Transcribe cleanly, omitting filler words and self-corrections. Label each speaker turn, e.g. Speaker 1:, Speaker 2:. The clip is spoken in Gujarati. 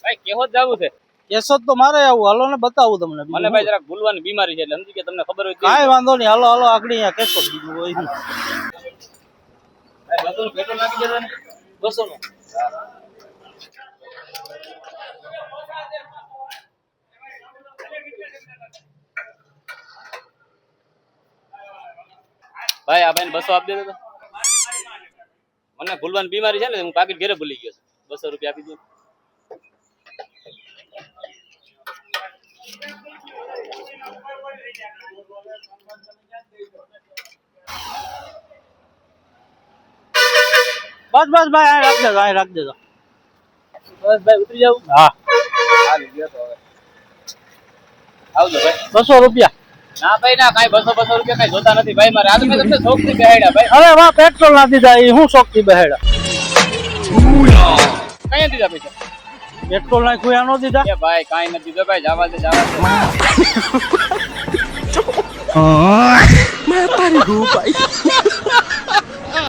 Speaker 1: ભાઈ કેવો જ જવું છે?
Speaker 2: કેશોદ તો મારે આવું, હાલો ને બતાવું તમને.
Speaker 1: મને ભાઈ જરાક ભૂલવાની બીમારી છે એટલે સમજી કે તમને ખબર હોય તો.
Speaker 2: કાંઈ વાંધો નહીં, હાલો હાલો આગળ અહીંયા કેશોદ બીજું હોય નહીં.
Speaker 1: ભાઈ 200 નું પેટ્રોલ નાખી દેજો ને. 200 નું. ભાઈ આ ભાઈને 200 આપી દેજો તો. મને ભૂલવાની બીમારી છે ને, હું પાકીટ ઘરે ભૂલી ગયો છું. 200 રૂપિયા આપી દો.
Speaker 2: બસ બસ ભાઈ અહીં રાખ દેજો, અહીં રાખ દેજો.
Speaker 1: બસ ભાઈ ઉતરી જાવ.
Speaker 2: હા
Speaker 1: હાલ ગયો તો હવે. આવજો ભાઈ.
Speaker 2: 200 રૂપિયા.
Speaker 1: ના ભાઈ ના, કાંઈ 200 રૂપિયા કાંઈ જોતા નથી ભાઈ મારે. આ તો મેં તમને શોખથી બેહાડ્યા ભાઈ.
Speaker 2: અરે વાહ, પેટ્રોલ ના દીધા એ હું શોખથી બેહાડ્યા.
Speaker 1: કઈ દીધા પૈસા?
Speaker 2: પેટ્રોલ ના ખુયા નો દીધા.
Speaker 1: એ ભાઈ કાંઈ નથી દીધો ભાઈ, જવા દે જવા દે.
Speaker 3: मैं तारी हूँ भाई.